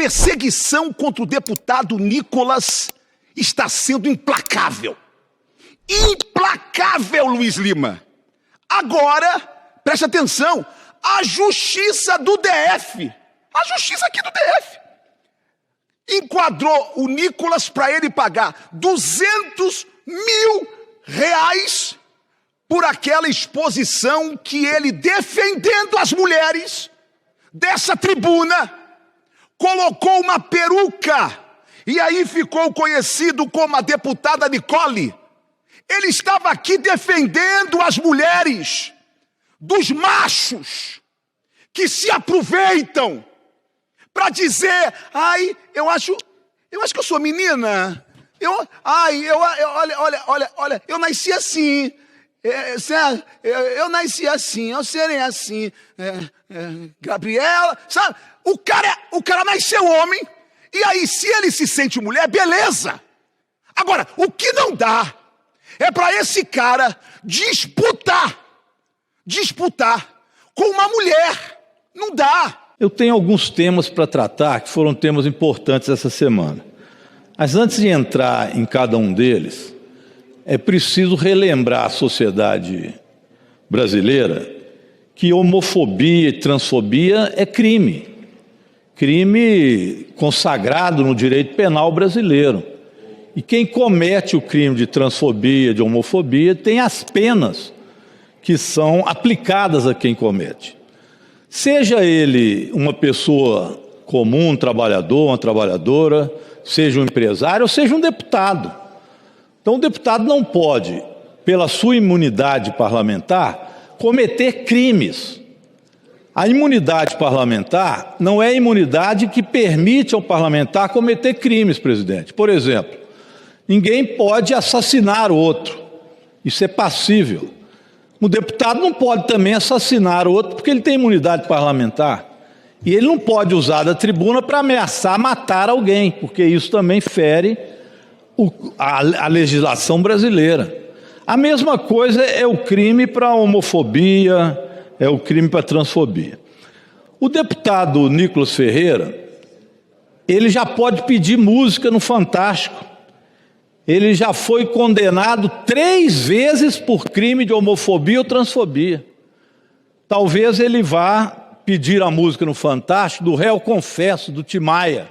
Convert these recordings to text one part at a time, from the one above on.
perseguição contra o deputado Nicolas está sendo implacável. Implacável, Luiz Lima. Agora, preste atenção, a Justiça do DF, a Justiça aqui do DF, enquadrou o Nicolas para ele pagar R$200 mil por aquela exposição que ele, defendendo as mulheres dessa tribuna, colocou uma peruca e aí ficou conhecido como a deputada Nicole. Ele estava aqui defendendo as mulheres dos machos que se aproveitam para dizer: ai, eu acho que eu sou menina. Olha, eu nasci assim. Eu nasci assim, eu serei assim. Gabriela, sabe? O cara nasceu homem, e aí se ele se sente mulher, beleza. Agora, o que não dá é para esse cara disputar com uma mulher. Não dá. Eu tenho alguns temas para tratar que foram temas importantes essa semana. Mas antes de entrar em cada um deles, é preciso relembrar à sociedade brasileira que homofobia e transfobia é crime. Crime consagrado no direito penal brasileiro. E quem comete o crime de transfobia, de homofobia, tem as penas que são aplicadas a quem comete. Seja ele uma pessoa comum, um trabalhador, uma trabalhadora, seja um empresário ou seja um deputado. Então o deputado não pode, pela sua imunidade parlamentar, cometer crimes. A imunidade parlamentar não é a imunidade que permite ao parlamentar cometer crimes, presidente. Por exemplo, ninguém pode assassinar o outro. Isso é passível. O deputado não pode também assassinar o outro porque ele tem imunidade parlamentar. E ele não pode usar da tribuna para ameaçar matar alguém, porque isso também fere a legislação brasileira. A mesma coisa é o crime para a homofobia, é o crime para a transfobia. O deputado Nicolas Ferreira, ele já pode pedir música no Fantástico. Ele já foi condenado 3 vezes por crime de homofobia ou transfobia. Talvez ele vá pedir a música no Fantástico do Réu Confesso, do Tim Maia.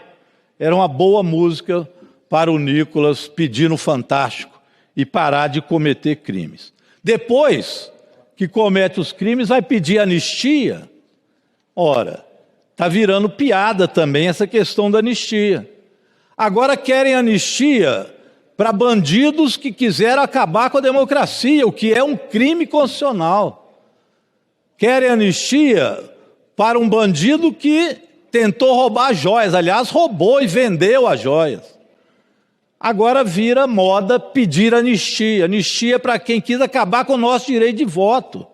Era uma boa música para o Nicolas pedir no Fantástico e parar de cometer crimes. Depois que comete os crimes, vai pedir anistia. Ora, está virando piada também essa questão da anistia. Agora querem anistia para bandidos que quiseram acabar com a democracia, o que é um crime constitucional. Querem anistia para um bandido que tentou roubar joias, aliás, roubou e vendeu as joias. Agora vira moda pedir anistia. Anistia para quem quis acabar com o nosso direito de voto.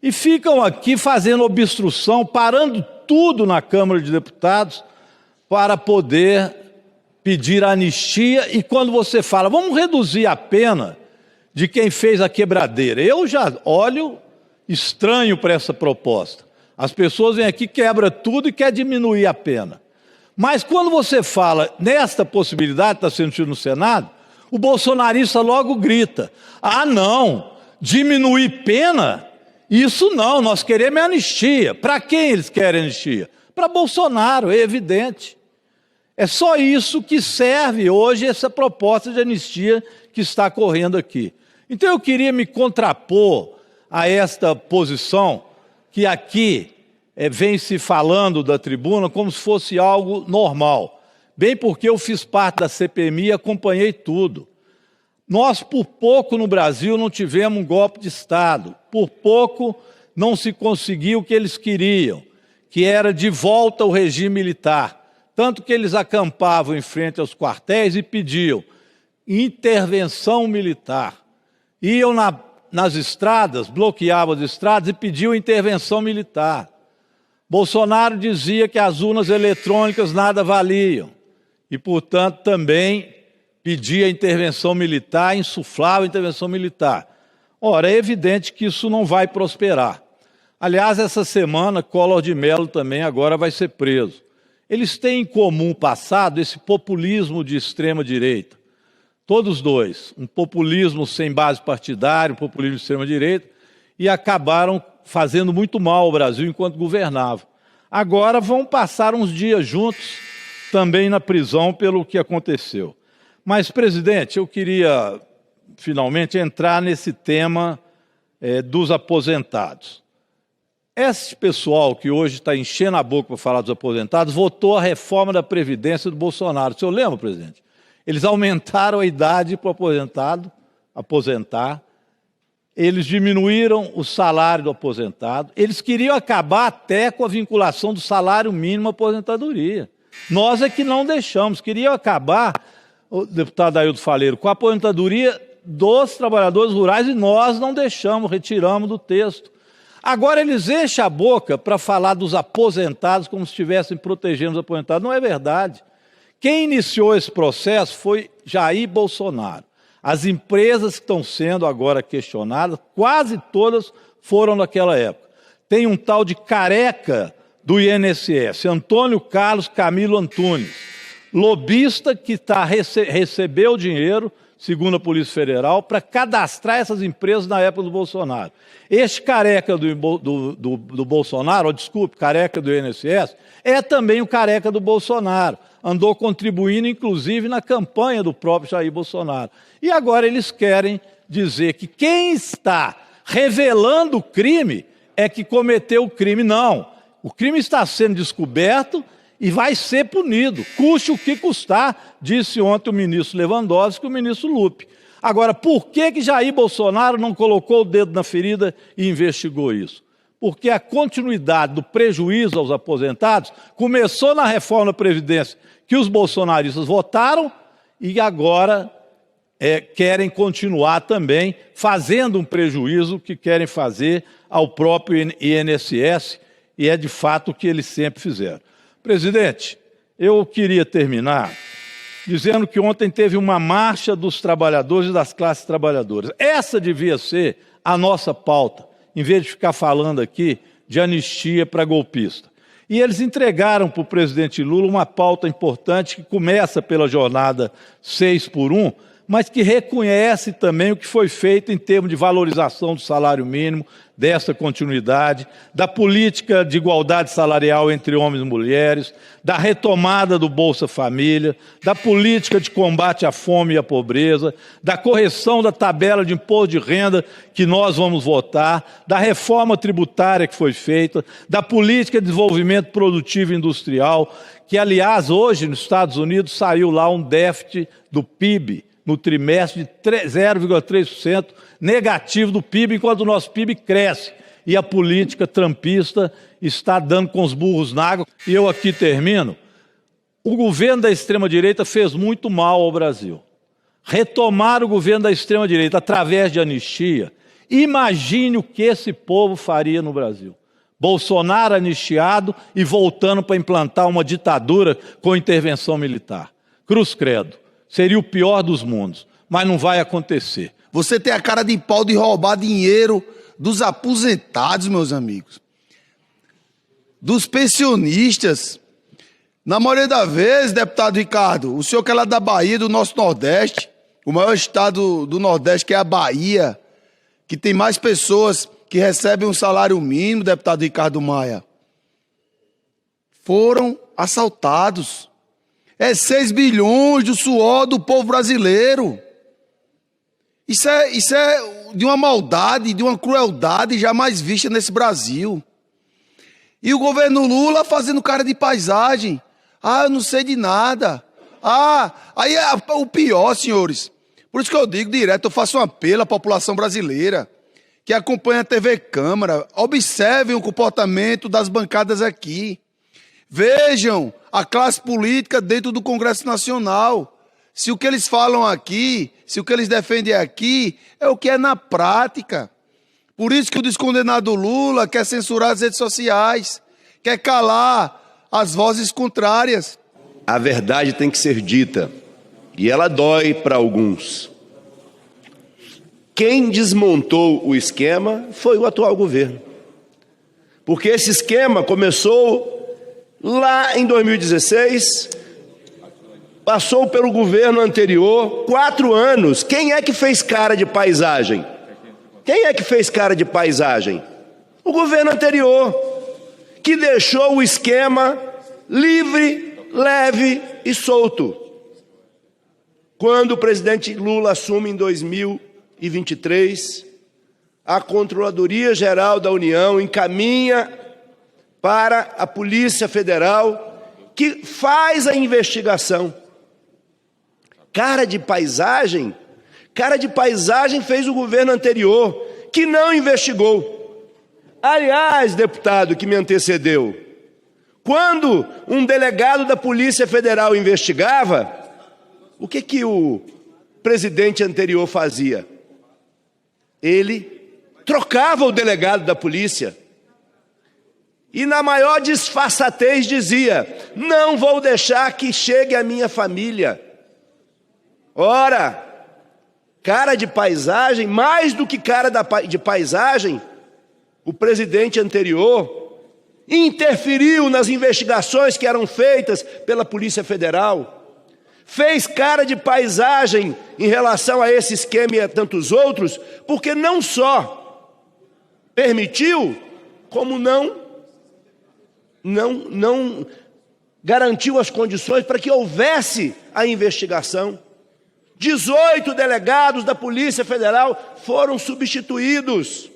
E ficam aqui fazendo obstrução, parando tudo na Câmara de Deputados para poder pedir anistia. E quando você fala, vamos reduzir a pena de quem fez a quebradeira, eu já olho estranho para essa proposta. As pessoas vêm aqui, quebra tudo e quer diminuir a pena. Mas quando você fala nesta possibilidade, está sendo discutido no Senado, o bolsonarista logo grita: ah, não, diminuir pena? Isso não, nós queremos anistia. Para quem eles querem anistia? Para Bolsonaro, é evidente. É só isso que serve hoje essa proposta de anistia que está correndo aqui. Então eu queria me contrapor a esta posição que aqui vem se falando da tribuna como se fosse algo normal. Bem porque eu fiz parte da CPMI e acompanhei tudo. Nós, por pouco no Brasil, não tivemos um golpe de Estado. Por pouco não se conseguiu o que eles queriam, que era de volta ao regime militar. Tanto que eles acampavam em frente aos quartéis e pediam intervenção militar. Iam nas estradas, bloqueavam as estradas e pediam intervenção militar. Bolsonaro dizia que as urnas eletrônicas nada valiam e, portanto, também pedia intervenção militar, insuflava intervenção militar. Ora, é evidente que isso não vai prosperar. Aliás, essa semana, Collor de Mello também agora vai ser preso. eles têm em comum passado esse populismo de extrema-direita. Todos dois, um populismo sem base partidária, um populismo de extrema-direita, e acabaram fazendo muito mal ao Brasil enquanto governavam. Agora vão passar uns dias juntos também na prisão pelo que aconteceu. Mas, presidente, eu queria finalmente entrar nesse tema dos aposentados. Esse pessoal que hoje está enchendo a boca para falar dos aposentados votou a reforma da Previdência do Bolsonaro. O senhor lembra, presidente? Eles aumentaram a idade para o aposentar, eles diminuíram o salário do aposentado, eles queriam acabar até com a vinculação do salário mínimo à aposentadoria. Nós é que não deixamos, queriam acabar, o deputado Ailton Faleiro, com a aposentadoria dos trabalhadores rurais e nós não deixamos, retiramos do texto. Agora eles enchem a boca para falar dos aposentados como se estivessem protegendo os aposentados. Não é verdade. Quem iniciou esse processo foi Jair Bolsonaro. As empresas que estão sendo agora questionadas, quase todas foram naquela época. Tem um tal de careca do INSS, Antônio Carlos Camilo Antunes, lobista que recebeu dinheiro, segundo a Polícia Federal, para cadastrar essas empresas na época do Bolsonaro. Este careca do Bolsonaro, careca do INSS, é também o careca do Bolsonaro. Andou contribuindo, inclusive, na campanha do próprio Jair Bolsonaro. E agora eles querem dizer que quem está revelando o crime é que cometeu o crime. Não, o crime está sendo descoberto e vai ser punido, custe o que custar, disse ontem o ministro Lewandowski e o ministro Lupe. Agora, por que Jair Bolsonaro não colocou o dedo na ferida e investigou isso? Porque a continuidade do prejuízo aos aposentados começou na reforma da Previdência, que os bolsonaristas votaram e agora querem continuar também fazendo um prejuízo que querem fazer ao próprio INSS, e é de fato o que eles sempre fizeram. Presidente, eu queria terminar dizendo que ontem teve uma marcha dos trabalhadores e das classes trabalhadoras. Essa devia ser a nossa pauta, em vez de ficar falando aqui de anistia para golpista. E eles entregaram para o presidente Lula uma pauta importante que começa pela jornada 6x1, mas que reconhece também o que foi feito em termos de valorização do salário mínimo, dessa continuidade, da política de igualdade salarial entre homens e mulheres, da retomada do Bolsa Família, da política de combate à fome e à pobreza, da correção da tabela de imposto de renda que nós vamos votar, da reforma tributária que foi feita, da política de desenvolvimento produtivo e industrial, que, aliás, hoje nos Estados Unidos saiu lá um déficit do PIB, no trimestre de 0,3% negativo do PIB, enquanto o nosso PIB cresce. E a política trumpista está dando com os burros na água. E eu aqui termino. O governo da extrema-direita fez muito mal ao Brasil. Retomar o governo da extrema-direita através de anistia, imagine o que esse povo faria no Brasil. Bolsonaro anistiado e voltando para implantar uma ditadura com intervenção militar. Cruz credo. Seria o pior dos mundos, mas não vai acontecer. Você tem a cara de pau de roubar dinheiro dos aposentados, meus amigos. Dos pensionistas. Na maioria das vezes, deputado Ricardo, o senhor que é lá da Bahia, do nosso Nordeste, o maior estado do Nordeste, que é a Bahia, que tem mais pessoas que recebem um salário mínimo, deputado Ricardo Maia, foram assaltados. É 6 bilhões do suor do povo brasileiro. Isso é de uma maldade, de uma crueldade jamais vista nesse Brasil. E o governo Lula fazendo cara de paisagem. Ah, eu não sei de nada. Ah, aí é o pior, senhores. Por isso que eu digo direto, eu faço um apelo à população brasileira que acompanha a TV Câmara. Observem o comportamento das bancadas aqui. Vejam a classe política dentro do Congresso Nacional. Se o que eles falam aqui, se o que eles defendem aqui, é o que é na prática. Por isso que o descondenado Lula quer censurar as redes sociais, quer calar as vozes contrárias. A verdade tem que ser dita, e ela dói para alguns. Quem desmontou o esquema foi o atual governo. Porque esse esquema começou Lá em 2016, passou pelo governo anterior 4 anos. Quem é que fez cara de paisagem? Quem é que fez cara de paisagem? O governo anterior, que deixou o esquema livre, leve e solto. Quando o presidente Lula assume em 2023, a Controladoria Geral da União encaminha para a Polícia Federal, que faz a investigação. Cara de paisagem fez o governo anterior, que não investigou. Aliás, deputado que me antecedeu, quando um delegado da Polícia Federal investigava, o que o presidente anterior fazia? Ele trocava o delegado da polícia e, na maior disfarçatez, dizia: não vou deixar que chegue a minha família. Ora, cara de paisagem, mais do que cara de paisagem, o presidente anterior interferiu nas investigações que eram feitas pela Polícia Federal, fez cara de paisagem em relação a esse esquema e a tantos outros, porque não só permitiu, como não garantiu as condições para que houvesse a investigação. 18 delegados da Polícia Federal foram substituídos,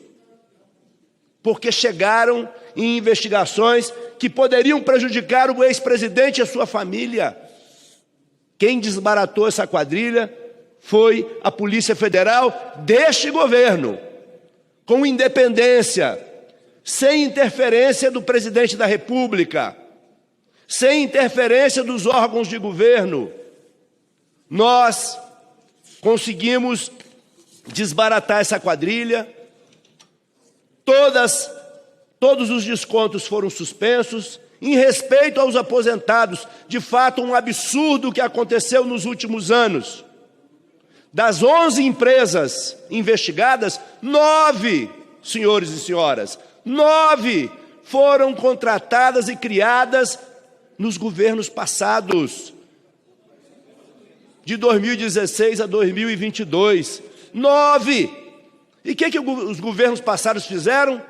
porque chegaram em investigações que poderiam prejudicar o ex-presidente e a sua família. Quem desbaratou essa quadrilha foi a Polícia Federal deste governo, com independência, sem interferência do presidente da República, sem interferência dos órgãos de governo. Nós conseguimos desbaratar essa quadrilha. Todos os descontos foram suspensos. Em respeito aos aposentados, de fato um absurdo que aconteceu nos últimos anos. Das 11 empresas investigadas, 9, senhores e senhoras, 9 foram contratadas e criadas nos governos passados, de 2016 a 2022. 9! E o que os governos passados fizeram?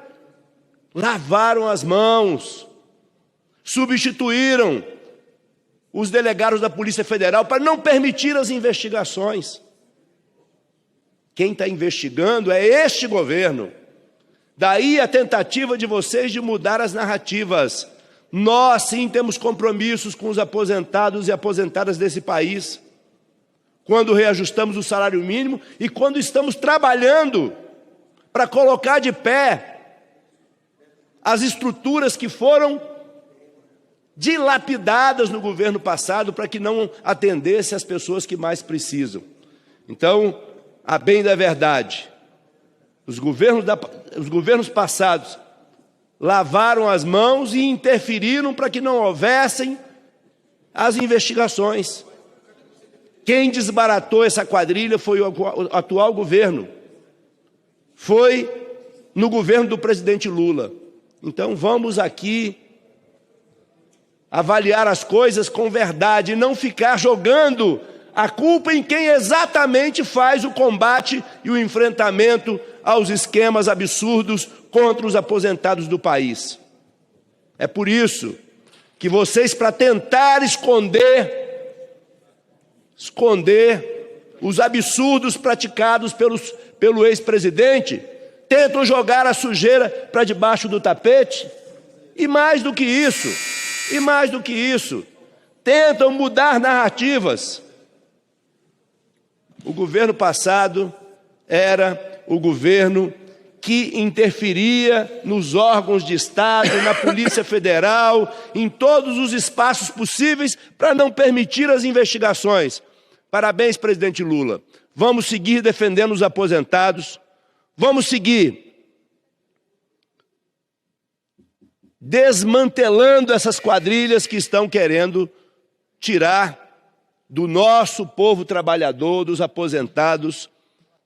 Lavaram as mãos, substituíram os delegados da Polícia Federal para não permitir as investigações. Quem está investigando é este governo. Daí a tentativa de vocês de mudar as narrativas. Nós sim temos compromissos com os aposentados e aposentadas desse país, quando reajustamos o salário mínimo e quando estamos trabalhando para colocar de pé as estruturas que foram dilapidadas no governo passado para que não atendesse as pessoas que mais precisam. Então, a bem da verdade, os governos passados lavaram as mãos e interferiram para que não houvessem as investigações. Quem desbaratou essa quadrilha foi o atual governo. Foi no governo do presidente Lula. Então vamos aqui avaliar as coisas com verdade e não ficar jogando a culpa em quem exatamente faz o combate e o enfrentamento aos esquemas absurdos contra os aposentados do país. É por isso que vocês, para tentar esconder os absurdos praticados pelo ex-presidente, tentam jogar a sujeira para debaixo do tapete. E mais do que isso, tentam mudar narrativas. O governo passado era o governo que interferia nos órgãos de Estado, na Polícia Federal, em todos os espaços possíveis para não permitir as investigações. Parabéns, presidente Lula. Vamos seguir defendendo os aposentados, vamos seguir desmantelando essas quadrilhas que estão querendo tirar do nosso povo trabalhador, dos aposentados,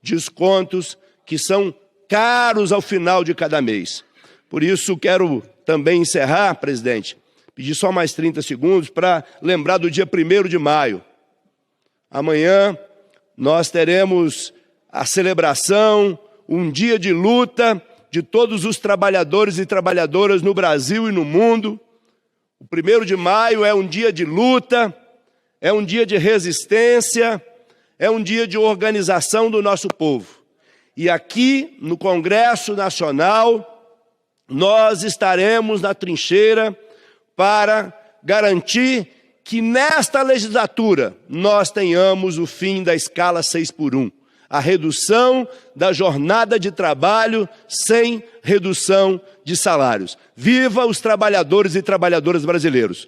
descontos que são caros ao final de cada mês. Por isso, quero também encerrar, presidente, pedir só mais 30 segundos para lembrar do dia 1º de maio. Amanhã nós teremos a celebração, um dia de luta de todos os trabalhadores e trabalhadoras no Brasil e no mundo. O 1º de maio é um dia de luta, é um dia de resistência, é um dia de organização do nosso povo. E aqui no Congresso Nacional, nós estaremos na trincheira para garantir que nesta legislatura nós tenhamos o fim da escala 6x1, a redução da jornada de trabalho sem redução de salários. Viva os trabalhadores e trabalhadoras brasileiros!